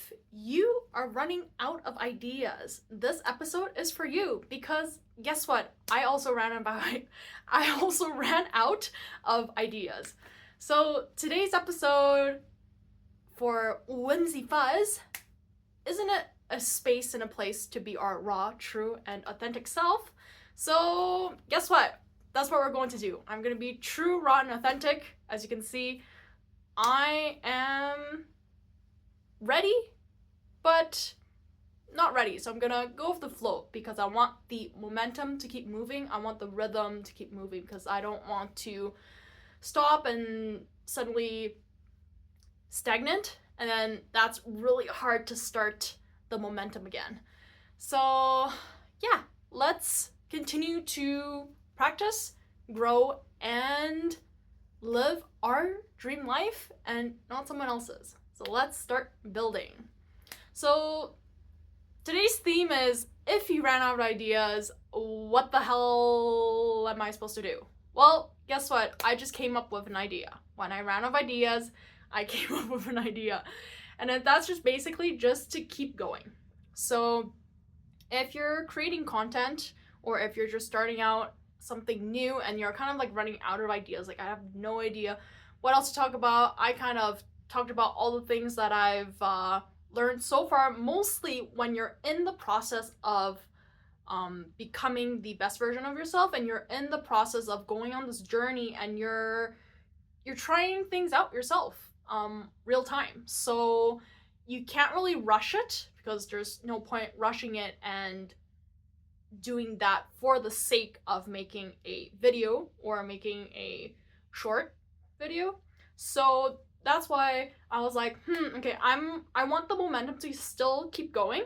If you are running out of ideas, this episode is for you because guess what? I also ran out of ideas. So today's episode for Whimsy Fuzz, isn't it a space and a place to be our raw, true, and authentic self? So guess what? That's what we're going to do. I'm going to be true, raw, and authentic. As you can see, I am ready, but not ready. So I'm gonna go with the flow because I want the momentum to keep moving. I want the rhythm to keep moving because I don't want to stop and suddenly stagnant. And then that's really hard to start the momentum again. So yeah, let's continue to practice, grow, and live our dream life and not someone else's. So let's start building. So today's theme is, if you ran out of ideas, what the hell am I supposed to do? Well, guess what? I just came up with an idea. When I ran out of ideas, I came up with an idea. And that's just basically just to keep going. So if you're creating content or if you're just starting out something new and you're kind of like running out of ideas, like I have no idea what else to talk about, I kind of talked about all the things that I've learned so far, mostly when you're in the process of becoming the best version of yourself and you're in the process of going on this journey and you're trying things out yourself real time. So you can't really rush it because there's no point rushing it and doing that for the sake of making a video or making a short video. So that's why I was like, okay, I want the momentum to still keep going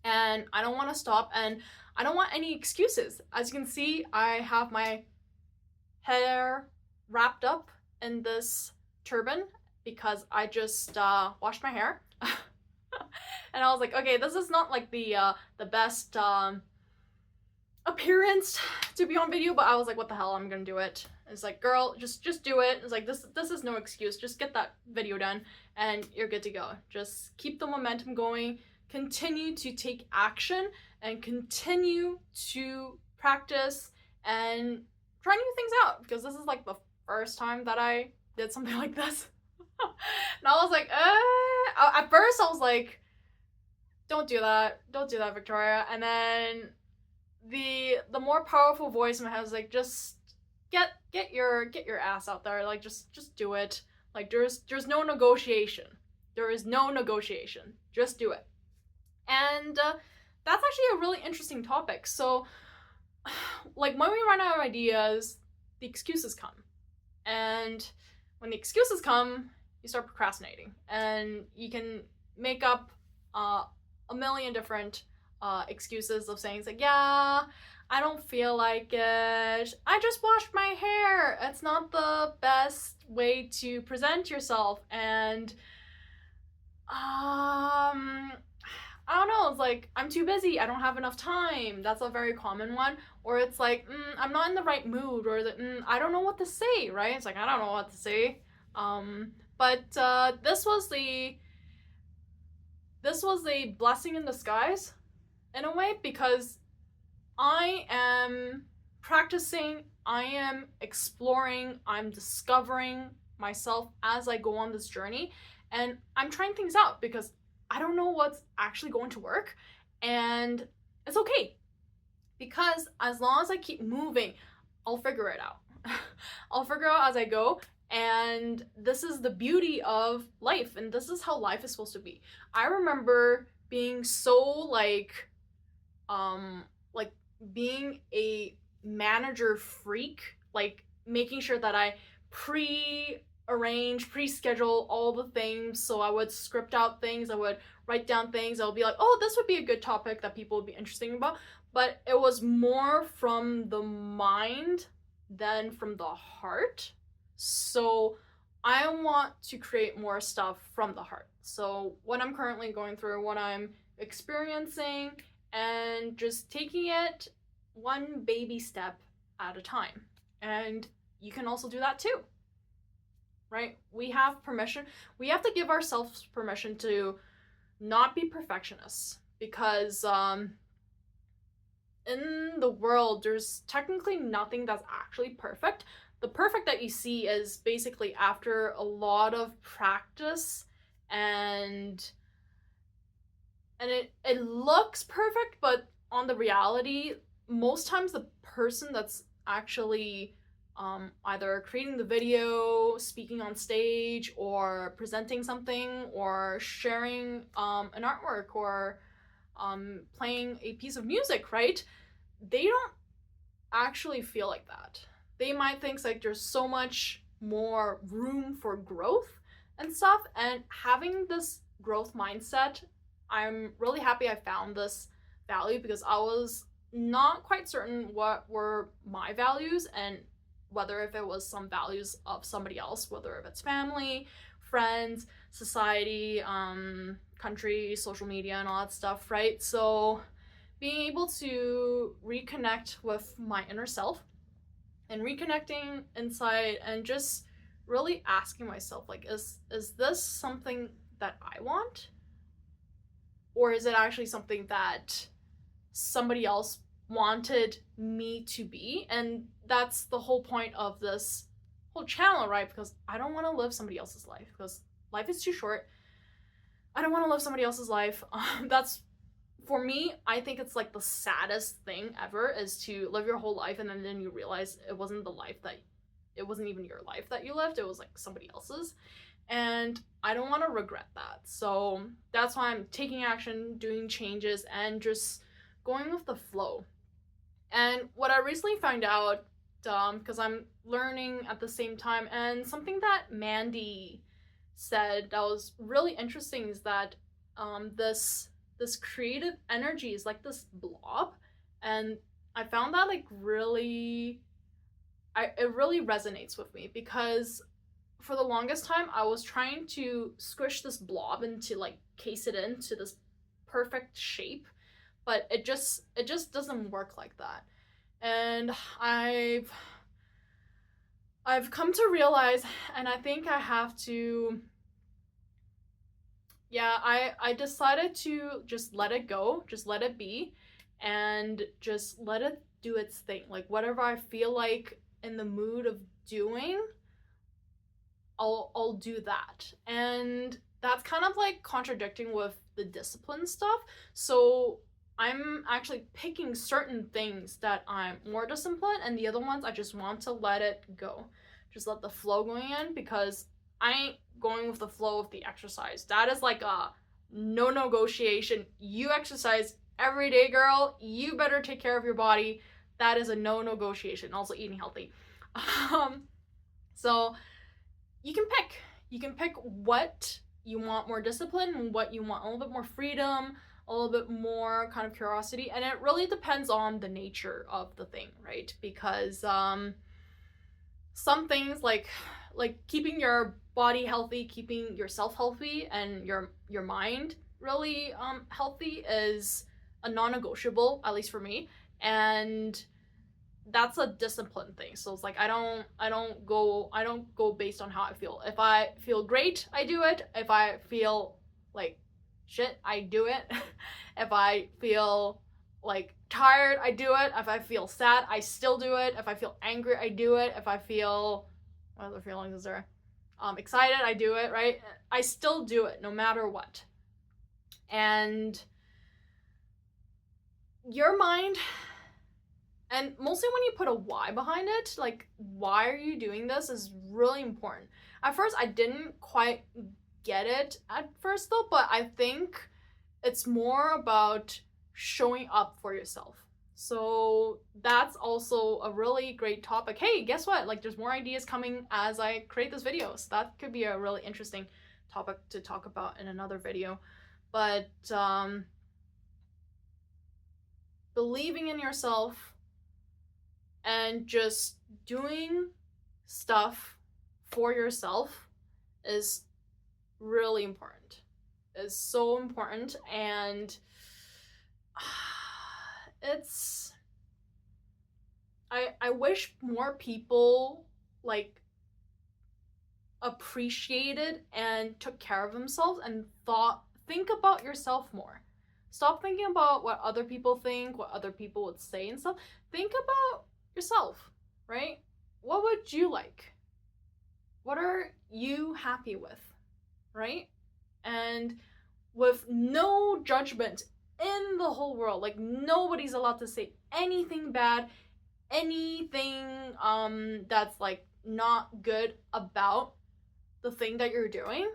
and I don't want to stop and I don't want any excuses. As you can see, I have my hair wrapped up in this turban because I just washed my hair. And I was like, okay, this is not like the best appearance to be on video, but I was like, what the hell, I'm gonna do it. It's like, girl, just do it. It's like, this is no excuse. Just get that video done and you're good to go. Just keep the momentum going, continue to take action and continue to practice and try new things out because this is like the first time that I did something like this. And I was like, at first I was like, don't do that, Victoria. And then the more powerful voice in my head was like, just get your ass out there, like just do it. Like there's no negotiation. There is no negotiation. Just do it. And that's actually a really interesting topic. So like when we run out of ideas, the excuses come. And when the excuses come, you start procrastinating. And you can make up a million different excuses of saying, it's like, yeah, I don't feel like it. I just washed my hair. It's not the best way to present yourself. And I don't know, it's like, I'm too busy, I don't have enough time. That's a very common one. Or it's like, I'm not in the right mood, or I don't know what to say, right? It's like, I don't know what to say. But this was a blessing in disguise in a way, because I am practicing, I am exploring, I'm discovering myself as I go on this journey, and I'm trying things out because I don't know what's actually going to work, and it's okay because as long as I keep moving, I'll figure it out. I'll figure out as I go. And this is the beauty of life, and this is how life is supposed to be. I remember being so like being a manager freak, like making sure that I pre-schedule all the things. So I would script out things, I would write down things, I would be like, oh, this would be a good topic that people would be interested about. But it was more from the mind than from the heart. So I want to create more stuff from the heart. So what I'm currently going through, what I'm experiencing, and just taking it one baby step at a time. And you can also do that too, right? We have permission. We have to give ourselves permission to not be perfectionists, because in the world there's technically nothing that's actually perfect. The perfect that you see is basically after a lot of practice, and it looks perfect, but on the reality, most times the person that's actually either creating the video, speaking on stage, or presenting something, or sharing an artwork, or playing a piece of music, right? They don't actually feel like that. They might think like there's so much more room for growth and stuff, and having this growth mindset, I'm really happy I found this value, because I was not quite certain what were my values, and whether if it was some values of somebody else, whether if it's family, friends, society, country, social media, and all that stuff, right? So being able to reconnect with my inner self and reconnecting inside, and just really asking myself, like, is this something that I want, or is it actually something that somebody else wanted me to be? And that's the whole point of this whole channel, right? Because I don't want to live somebody else's life, because life is too short. I don't want to live somebody else's life. That's, for me, I think it's like the saddest thing ever, is to live your whole life and then you realize it wasn't even your life that you lived, it was like somebody else's. And I don't want to regret that. So that's why I'm taking action, doing changes, and just going with the flow. And what I recently found out, because I'm learning at the same time, and something that Mandy said that was really interesting, is that this creative energy is like this blob, and I found that like really, it really resonates with me, because for the longest time I was trying to squish this blob into, like, case it into this perfect shape, but it just doesn't work like that. And I've come to realize, and I think I have to, yeah, I decided to just let it go, just let it be, and just let it do its thing. Like, whatever I feel like in the mood of doing, I'll do that. And that's kind of like contradicting with the discipline stuff. So I'm actually picking certain things that I'm more disciplined, and the other ones I just want to let it go. Just let the flow going in, because I ain't going with the flow of the exercise. That is like a no negotiation. You exercise every day, girl. You better take care of your body. That is a no negotiation. Also, eating healthy. So you can pick. You can pick what you want more discipline, what you want a little bit more freedom, a little bit more kind of curiosity, and it really depends on the nature of the thing, right? Because some things like keeping your body healthy, keeping yourself healthy, and your mind really healthy is a non-negotiable, at least for me. And that's a discipline thing. So it's like I don't go based on how I feel. If I feel great, I do it. If I feel like shit, I do it. If I feel like tired, I do it. If I feel sad, I still do it. If I feel angry, I do it. If I feel, what other feelings is there? Excited, I do it, right? I still do it no matter what. And your mind, and mostly when you put a why behind it, like, why are you doing this, is really important. At first, I didn't quite get it at first though, but I think it's more about showing up for yourself. So that's also a really great topic. Hey, guess what? Like, there's more ideas coming as I create this video. So that could be a really interesting topic to talk about in another video. But believing in yourself and just doing stuff for yourself is really important. Is so important. And it's, I wish more people like appreciated and took care of themselves and think about yourself more. Stop thinking about what other people think, what other people would say and stuff. Think about yourself, right? What would you like? What are you happy with, right? And with no judgment in the whole world, like nobody's allowed to say anything bad, anything that's like not good about the thing that you're doing,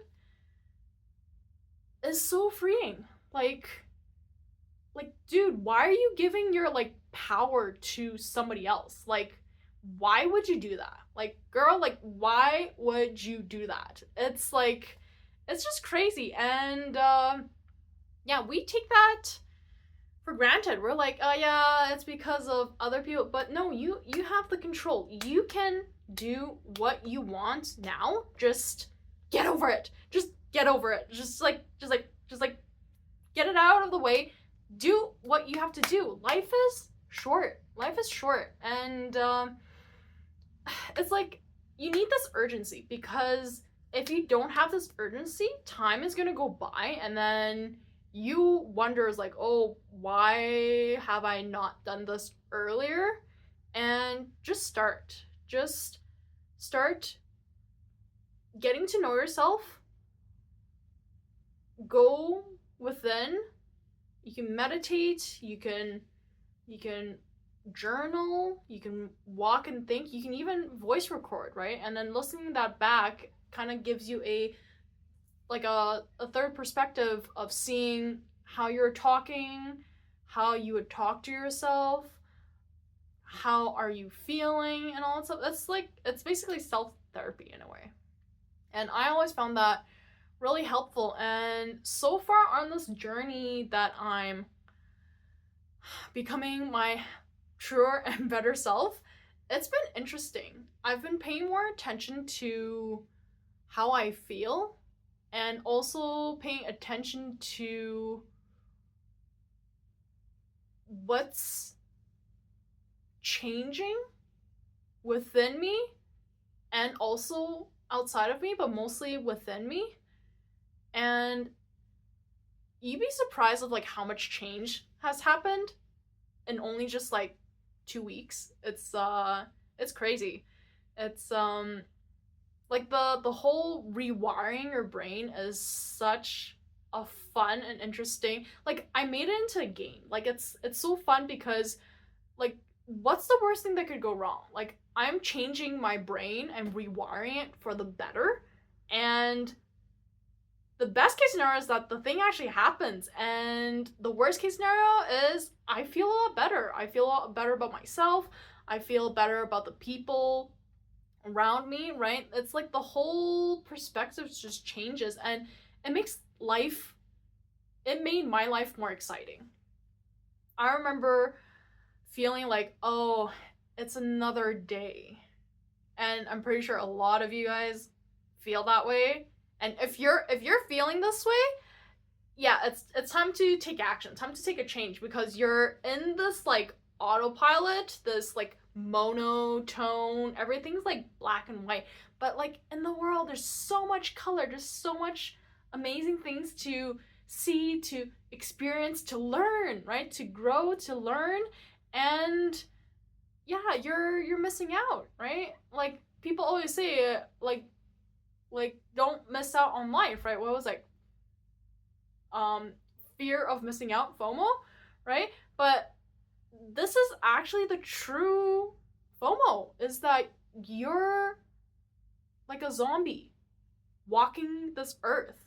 is so freeing. Like dude, why are you giving your like power to somebody else? Like, why would you do that? Like, girl, like, why would you do that? It's like, it's just crazy. And yeah, we take that for granted. We're like, oh yeah, it's because of other people. But no, you have the control. You can do what you want now. Just get over it. Just get over it. Just like get it out of the way. Do what you have to do. Life is short. Life is short. And it's like, you need this urgency, because if you don't have this urgency, time is gonna go by, and then you wonder, like, oh, why have I not done this earlier? And just start getting to know yourself. Go within. You can meditate, you can journal, you can walk and think, you can even voice record, right? And then listening that back kind of gives you a third perspective of seeing how you're talking, how you would talk to yourself, how are you feeling, and all that stuff. That's like, it's basically self-therapy in a way. And I always found that really helpful. And so far on this journey that I'm becoming my truer and better self, it's been interesting. I've been paying more attention to how I feel, and also paying attention to what's changing within me and also outside of me, but mostly within me. And you'd be surprised of like how much change has happened in only just like 2 weeks. It's crazy. It's like the whole rewiring your brain is such a fun and interesting, like, I made it into a game. Like, it's so fun, because like, what's the worst thing that could go wrong? Like, I'm changing my brain and rewiring it for the better, and the best case scenario is that the thing actually happens, and the worst case scenario is I feel a lot better. I feel a lot better about myself. I feel better about the people around me, right? It's like the whole perspective just changes, and it made my life more exciting. I remember feeling like, oh, it's another day. And I'm pretty sure a lot of you guys feel that way. And if you're feeling this way, yeah, it's time to take action. Time to take a change, because you're in this like autopilot, this like monotone, everything's like black and white. But like, in the world, there's so much color, there's so much amazing things to see, to experience, to learn, right? To grow, to learn. And yeah, you're missing out, right? Like, people always say, like don't miss out on life, right? What was like, fear of missing out, FOMO, right? But this is actually the true FOMO, is that you're like a zombie walking this earth.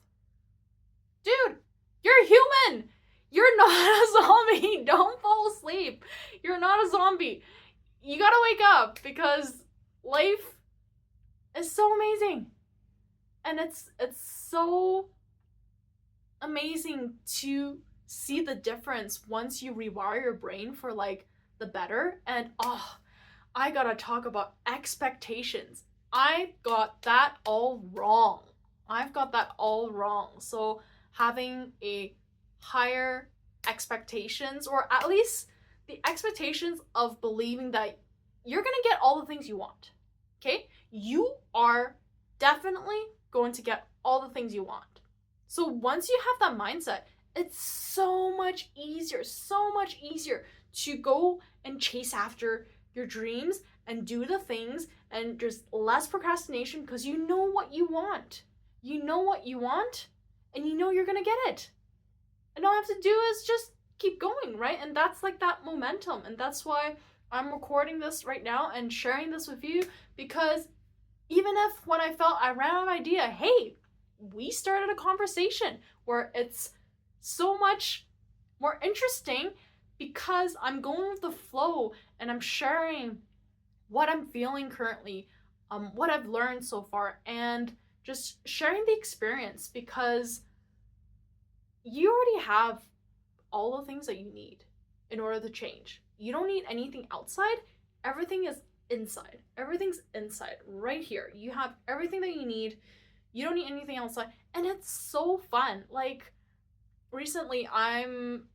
Dude, you're human. You're not a zombie. Don't fall asleep. You're not a zombie. You gotta wake up, because life is so amazing. And it's so amazing to see the difference once you rewire your brain for like the better. And I gotta talk about expectations. I got that all wrong. So having a higher expectations, or at least the expectations of believing that you're gonna get all the things you want. Okay? You are definitely going to get all the things you want. So once you have that mindset, it's so much easier to go and chase after your dreams and do the things, and there's less procrastination because you know what you want. You know what you want, and you know you're gonna get it. And all I have to do is just keep going, right? And that's like that momentum. And that's why I'm recording this right now and sharing this with you, because even if when I felt I ran out of idea, hey, we started a conversation where it's so much more interesting because I'm going with the flow and I'm sharing what I'm feeling currently, what I've learned so far, and just sharing the experience, because you already have all the things that you need in order to change. You don't need anything outside. Everything is inside. Everything's inside right here. You have everything that you need. You don't need anything outside. And it's so fun. Like, recently I'm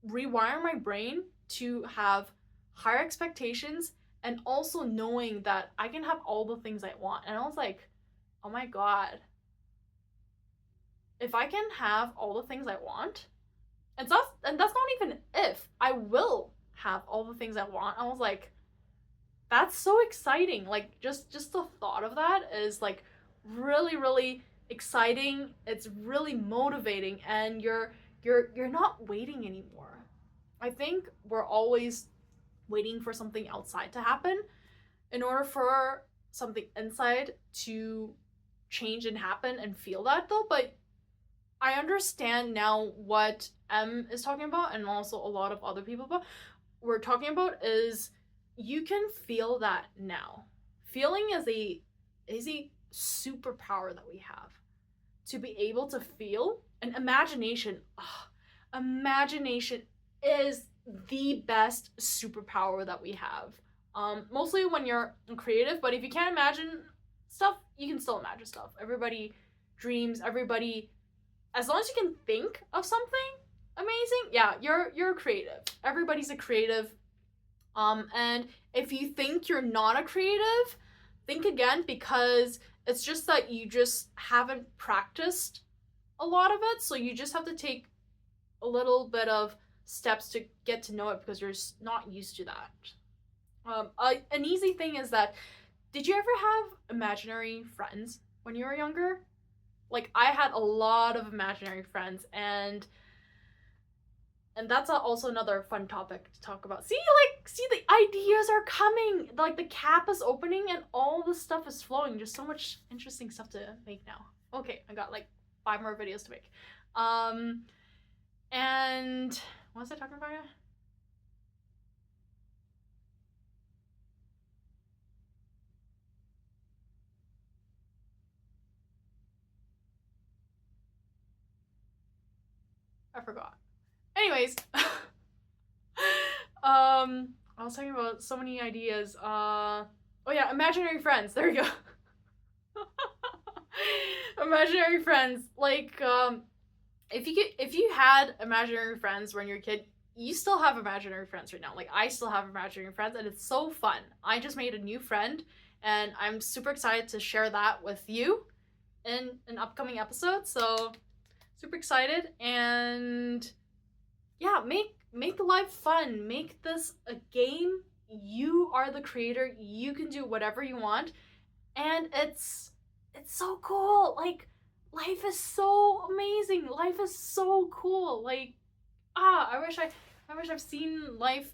rewiring my brain to have higher expectations, and also knowing that I can have all the things I want. And I was like, oh my god, if I can have all the things I want, and that's not even if, I will have all the things I want. I was like, that's so exciting. Like, just the thought of that is like really, really exciting. It's really motivating, and you're not waiting anymore. I think we're always waiting for something outside to happen in order for something inside to change and happen and feel that, though. But I understand now what M is talking about, and also a lot of other people we're talking about, is you can feel that now. Feeling is a superpower that we have, to be able to feel. And imagination, imagination is the best superpower that we have. Mostly when you're creative, but if you can't imagine stuff, you can still imagine stuff. Everybody dreams, everybody, as long as you can think of something amazing, yeah, you're creative. Everybody's a creative. And if you think you're not a creative, think again, because it's just that you just haven't practiced a lot of it. So you just have to take a little bit of steps to get to know it, because you're not used to that. An easy thing is that, did you ever have imaginary friends when you were younger? Like, I had a lot of imaginary friends, and that's also another fun topic to talk about. See, the ideas are coming. Like, the cap is opening and all the stuff is flowing. Just so much interesting stuff to make now. Okay, I got like 5 more videos to make. And what was I talking about? I forgot. Anyways, I was talking about so many ideas. Oh yeah, imaginary friends. There we go. Imaginary friends. Like, if you had imaginary friends when you're a kid, you still have imaginary friends right now. Like, I still have imaginary friends, and it's so fun. I just made a new friend, and I'm super excited to share that with you in an upcoming episode. So, super excited. And yeah, make life fun. Make this a game. You are the creator. You can do whatever you want, and it's so cool. Like, life is so amazing. Life is so cool. Like, I wish I've seen life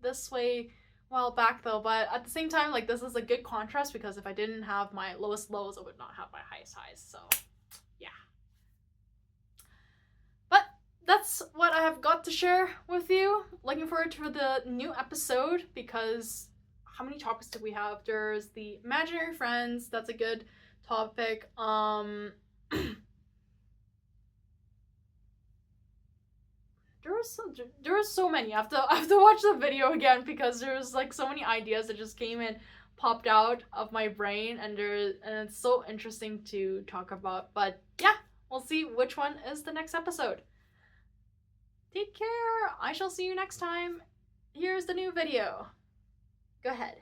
this way a while back, though. But at the same time, like, this is a good contrast, because if I didn't have my lowest lows, I would not have my highest highs. So yeah. But that's what I have got to share with you. Looking forward to the new episode, because how many topics do we have? There's the imaginary friends. That's a good topic. There was so many. I have to watch the video again, because there's like so many ideas that just came and popped out of my brain, and it's so interesting to talk about. But yeah, we'll see which one is the next episode. Take care. I shall see you next time. Here's the new video. Go ahead.